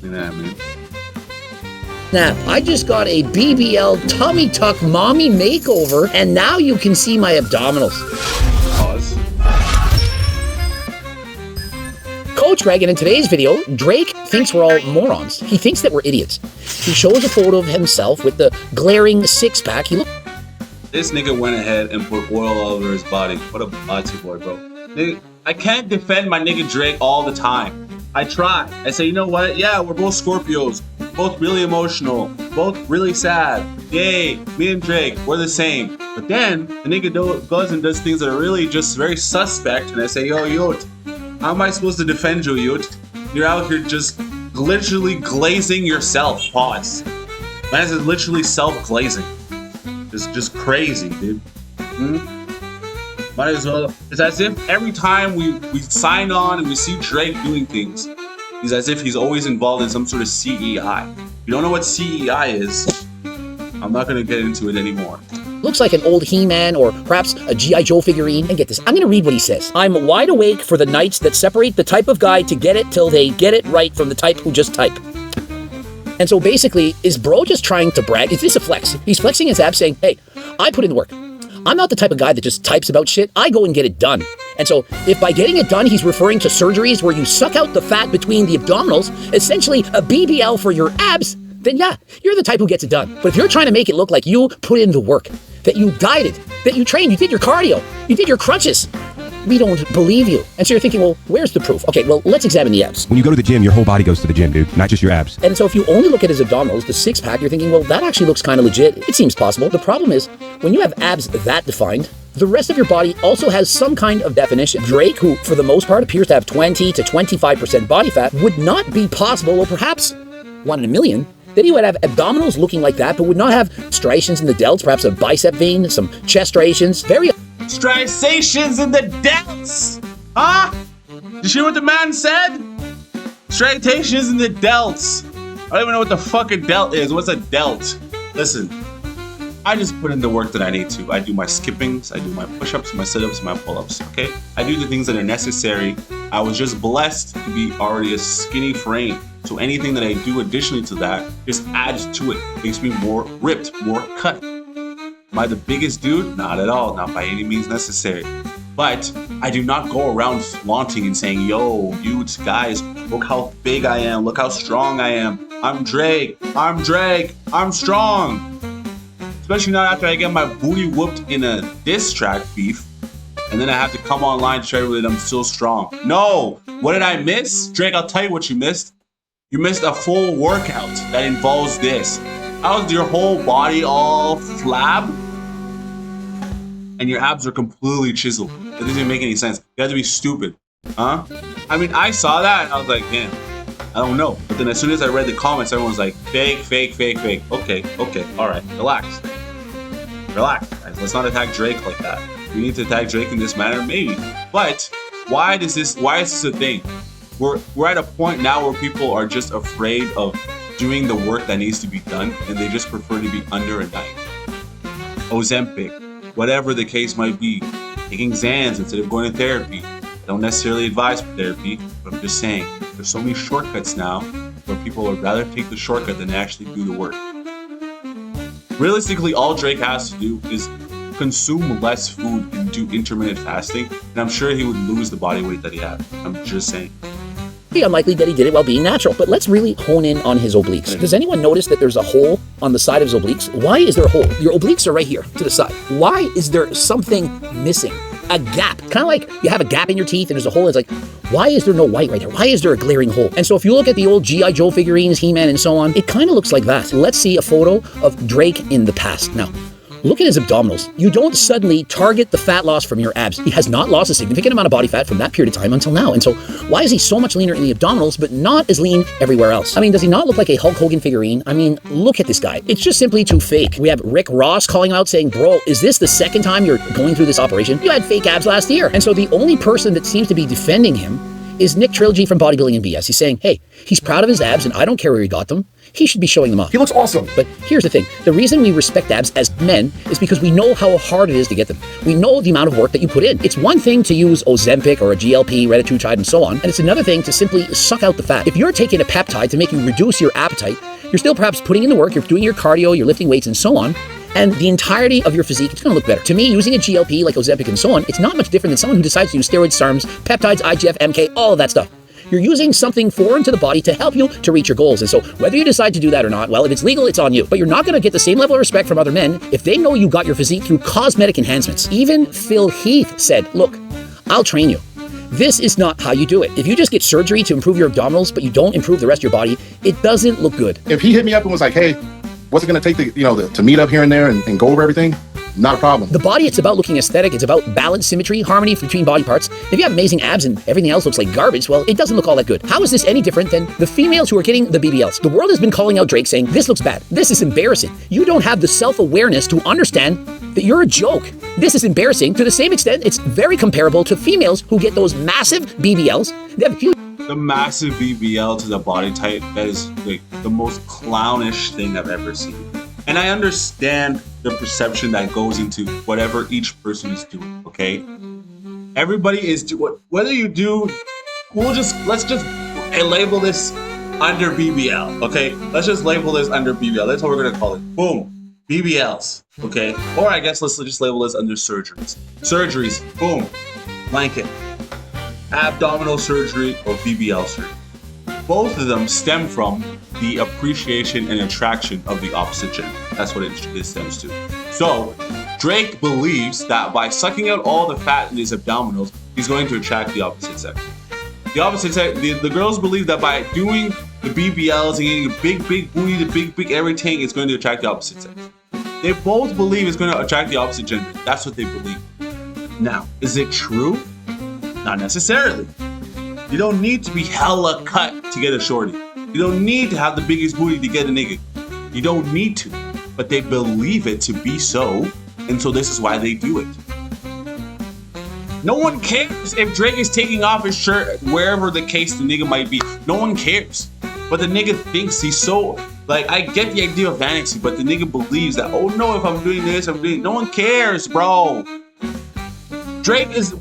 Yeah, man. Now, I just got a BBL tummy tuck mommy makeover, and now you can see my abdominals. Pause. Coach Greg, and in today's video, Drake thinks we're all morons. He thinks that we're idiots. He shows a photo of himself with the glaring six-pack. This nigga went ahead and put oil all over his body. What a body boy, bro. Nigga, I can't defend my nigga Drake all the time. I try. I say, you know what? Yeah, we're both Scorpios. Both really emotional. Both really sad. Yay, me and Drake, we're the same. But then, the nigga goes and does things that are really just very suspect. And I say, yo, Yote, how am I supposed to defend you, Yote? You're out here just literally glazing yourself. Pause. Man, this is literally self-glazing. It's just crazy, dude. Might as well. It's as if every time we sign on and we see Drake doing things, it's as if he's always involved in some sort of CEI. If you don't know what CEI is, I'm not gonna get into it anymore. Looks like an old He-Man or perhaps a G.I. Joe figurine. And get this, I'm gonna read what he says. I'm wide awake for the nights that separate the type of guy to get it till they get it right from the type who just type. And so basically, is bro just trying to brag? Is this a flex? He's flexing his abs saying, hey, I put in the work. I'm not the type of guy that just types about shit. I go and get it done. And so if by getting it done, he's referring to surgeries where you suck out the fat between the abdominals, essentially a BBL for your abs, then yeah, you're the type who gets it done. But if you're trying to make it look like you put in the work, that you dieted, that you trained, you did your cardio, you did your crunches, we don't believe you. And so you're thinking, well, where's the proof? Okay, well, let's examine the abs. When you go to the gym, your whole body goes to the gym, dude, not just your abs. And so if you only look at his abdominals, the six-pack, you're thinking, well, that actually looks kind of legit. It seems possible. The problem is, when you have abs that defined, the rest of your body also has some kind of definition. Drake, who for the most part appears to have 20 to 25% body fat, would not be possible, or perhaps 1 in a million, that he would have abdominals looking like that, but would not have striations in the delts, perhaps a bicep vein, some chest striations, very... Striations in the delts! Huh? Did you hear what the man said? Striations in the delts. I don't even know what the fuck a delt is. What's a delt? Listen, I just put in the work that I need to. I do my skippings, I do my push-ups, my sit-ups, my pull-ups, okay? I do the things that are necessary. I was just blessed to be already a skinny frame. So anything that I do additionally to that just adds to it. Makes me more ripped, more cut. Am I the biggest dude? Not at all, not by any means necessary. But I do not go around flaunting and saying, yo, you guys, look how big I am, look how strong I am. I'm Drake, I'm strong. Especially not after I get my booty whooped in a diss track beef, and then I have to come online to try to that I'm still strong. No, what did I miss? Drake, I'll tell you what you missed. You missed a full workout that involves this. How's your whole body all flab? And your abs are completely chiseled. That doesn't even make any sense. You have to be stupid. Huh? I mean, I saw that and I was like, damn, I don't know. But then as soon as I read the comments, everyone was like, fake, fake, fake, fake. Okay, all right, relax. Relax, guys. Let's not attack Drake like that. We need to attack Drake in this manner, maybe. But why is this a thing? We're at a point now where people are just afraid of doing the work that needs to be done, and they just prefer to be under a knife. Ozempic, whatever the case might be, taking Xans instead of going to therapy. I don't necessarily advise for therapy, but I'm just saying, there's so many shortcuts now where people would rather take the shortcut than actually do the work. Realistically, all Drake has to do is consume less food and do intermittent fasting, and I'm sure he would lose the body weight that he had. I'm just saying. Unlikely that he did it while being natural, but let's really hone in on his obliques. Does anyone notice that there's a hole on the side of his obliques? Why is there a hole? Your obliques are right here to the side. Why is there something missing? A gap. Kind of like you have a gap in your teeth and there's a hole. It's like, why is there no white right there? Why is there a glaring hole? And so if you look at the old G.I. Joe figurines, He-Man and so on, it kind of looks like that. Let's see a photo of Drake in the past. Now, look at his abdominals. You don't suddenly target the fat loss from your abs. He has not lost a significant amount of body fat from that period of time until now. And so why is he so much leaner in the abdominals, but not as lean everywhere else? I mean, does he not look like a Hulk Hogan figurine? I mean, look at this guy. It's just simply too fake. We have Rick Ross calling out saying, bro, is this the second time you're going through this operation? You had fake abs last year. And so the only person that seems to be defending him is Nick Trilogy from Bodybuilding and BS. He's saying, hey, he's proud of his abs and I don't care where he got them. He should be showing them off. He looks awesome. But here's the thing. The reason we respect abs as men is because we know how hard it is to get them. We know the amount of work that you put in. It's one thing to use Ozempic or a GLP, retatrutide, and so on, and it's another thing to simply suck out the fat. If you're taking a peptide to make you reduce your appetite, you're still perhaps putting in the work, you're doing your cardio, you're lifting weights and so on, and the entirety of your physique is going to look better. To me, using a GLP like Ozempic and so on, it's not much different than someone who decides to use steroids, SARMs, peptides, IGF, MK, all of that stuff. You're using something foreign to the body to help you to reach your goals. And so whether you decide to do that or not, well, if it's legal, it's on you. But you're not going to get the same level of respect from other men if they know you got your physique through cosmetic enhancements. Even Phil Heath said, look, I'll train you. This is not how you do it. If you just get surgery to improve your abdominals, but you don't improve the rest of your body, it doesn't look good. If he hit me up and was like, hey, what's it going to take to meet up here and there and go over everything? Not a problem. The body, it's about looking aesthetic. It's about balance, symmetry, harmony between body parts. If you have amazing abs and everything else looks like garbage, well, it doesn't look all that good. How is this any different than the females who are getting the BBLs? The world has been calling out Drake saying, this looks bad. This is embarrassing. You don't have the self-awareness to understand that you're a joke. This is embarrassing. To the same extent, it's very comparable to females who get those massive BBLs. They have huge... The massive BBL to the body type, that is like the most clownish thing I've ever seen. And I understand the perception that goes into whatever each person is doing, okay? Everybody is doing, whether you do, let's just label this under BBL, okay? Let's just label this under BBL. That's what we're gonna call it. Boom, BBLs, okay? Or I guess let's just label this under surgeries. Surgeries, boom, blanket. Abdominal surgery or BBL surgery. Both of them stem from the appreciation and attraction of the opposite gender. That's what it stems to. So, Drake believes that by sucking out all the fat in his abdominals, he's going to attract the opposite sex. The opposite sex, the girls believe that by doing the BBLs and getting a big booty, the big everything, it's going to attract the opposite sex. They both believe it's going to attract the opposite gender. That's what they believe. Now, is it true? Not necessarily. You don't need to be hella cut to get a shorty. You don't need to have the biggest booty to get a nigga. You don't need to. But they believe it to be so, and so this is why they do it. No one cares if Drake is taking off his shirt wherever the case the nigga might be. No one cares. But the nigga thinks he's so, like, I get the idea of vanity, but the nigga believes that, oh no, if I'm doing this, no one cares, bro. Drake is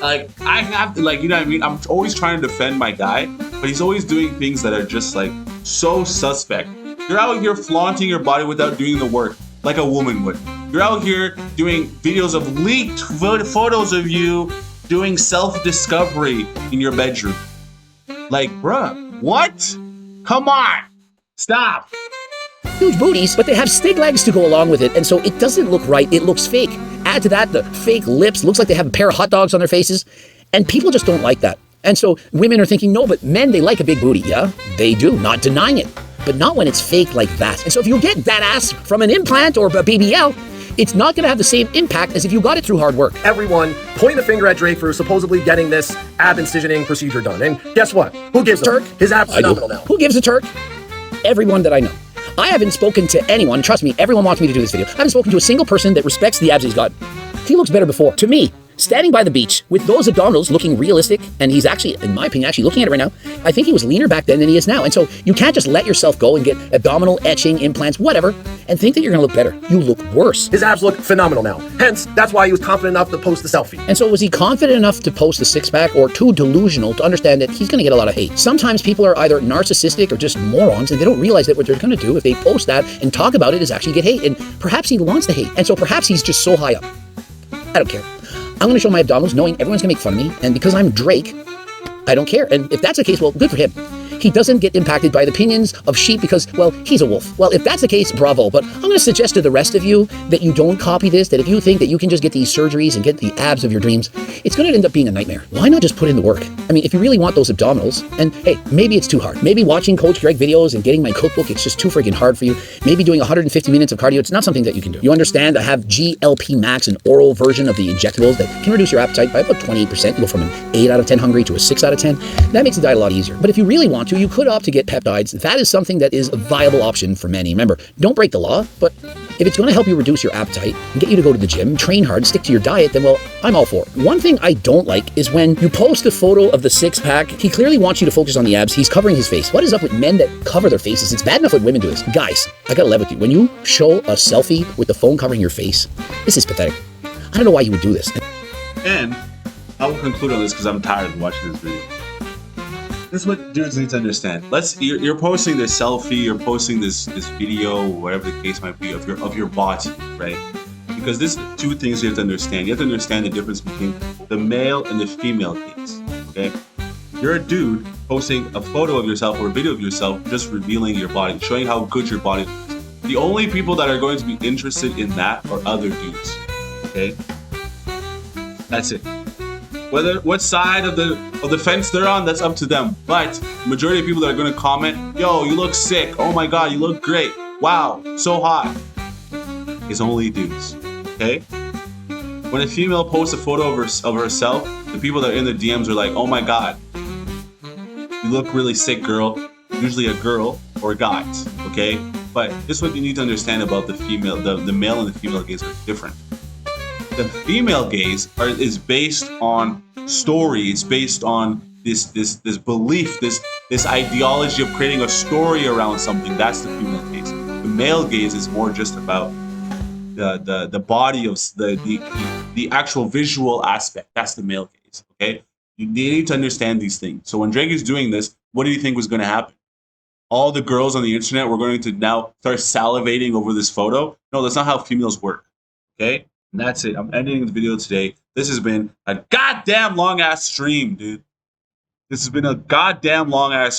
like, I have to, like, you know what I mean? I'm always trying to defend my guy, but he's always doing things that are just like so suspect. You're out here flaunting your body without doing the work like a woman would. You're out here doing videos of leaked photos of you doing self-discovery in your bedroom. Like, bruh, what? Come on, stop. Huge booties, but they have stick legs to go along with it, and so it doesn't look right. It looks fake. Add to that the fake lips. Looks like they have a pair of hot dogs on their faces, and people just don't like that. And so women are thinking, no, but men, they like a big booty. Yeah, they do, not denying it, but not when it's fake like that. And so if you get that ass from an implant or a BBL, it's not going to have the same impact as if you got it through hard work. Everyone pointing the finger at Drake for supposedly getting this ab incisioning procedure done. And guess what? Who gives a Turk? His ab's phenomenal now. Who gives a Turk? Everyone that I know. I haven't spoken to anyone, trust me, everyone wants me to do this video. I haven't spoken to a single person that respects the abs he's got. He looks better before. To me, standing by the beach with those abdominals looking realistic, and he's actually, in my opinion, actually looking at it right now, I think he was leaner back then than he is now. And so you can't just let yourself go and get abdominal etching, implants, whatever, and think that you're gonna look better. You look worse. His abs look phenomenal now. Hence, that's why he was confident enough to post the selfie. And so was he confident enough to post the six-pack or too delusional to understand that he's gonna get a lot of hate? Sometimes people are either narcissistic or just morons, and they don't realize that what they're gonna do if they post that and talk about it is actually get hate. And perhaps he wants the hate. And so perhaps he's just so high up. I don't care. I'm going to show my abdominals knowing everyone's going to make fun of me, and because I'm Drake, I don't care. And if that's the case, well, good for him. He doesn't get impacted by the opinions of sheep because, well, he's a wolf. Well, if that's the case, bravo. But I'm going to suggest to the rest of you that you don't copy this, that if you think that you can just get these surgeries and get the abs of your dreams, it's going to end up being a nightmare. Why not just put in the work? I mean, if you really want those abdominals, and hey, maybe it's too hard. Maybe watching Coach Greg videos and getting my cookbook, it's just too freaking hard for you. Maybe doing 150 minutes of cardio, it's not something that you can do. You understand I have GLP Max, an oral version of the injectables that can reduce your appetite by about 28%. You go from an 8 out of 10 hungry to a 6 out of 10. That makes the diet a lot easier. But if you really want to, you could opt to get peptides. That is something that is a viable option for many. Remember, don't break the law, but if it's going to help you reduce your appetite and get you to go to the gym, train hard, stick to your diet, then, well, I'm all for it. One thing I don't like is when you post a photo of the six-pack, he clearly wants you to focus on the abs. He's covering his face. What is up with men that cover their faces? It's bad enough when women do this. Guys, I gotta level with you. When you show a selfie with the phone covering your face, this is pathetic. I don't know why you would do this. And I will conclude on this because I'm tired of watching this video. This is what dudes need to understand. You're posting this selfie, you're posting this video, whatever the case might be, of your body, right? Because there's two things you have to understand. You have to understand the difference between the male and the female gaze. Okay? You're a dude posting a photo of yourself or a video of yourself, just revealing your body, showing how good your body looks. The only people that are going to be interested in that are other dudes. Okay? That's it. What side of the fence they're on, that's up to them. But the majority of people that are going to comment, yo, you look sick. Oh my God, you look great. Wow, so hot. It's only dudes. Okay? When a female posts a photo of herself, the people that are in the DMs are like, oh my God, you look really sick, girl. Usually a girl or guys. Okay? But this is what you need to understand about the female, the male and the female gaze are different. The female gaze is based on stories, based on this belief, this ideology of creating a story around something. That's the female gaze. The male gaze is more just about the body of the actual visual aspect. That's the male gaze. Okay, you need to understand these things. So when Drake is doing this, what do you think was going to happen? All the girls on the internet were going to now start salivating over this photo. No, that's not how females work. Okay. And that's it. I'm ending the video today. This has been a goddamn long ass stream, dude. This has been a goddamn long ass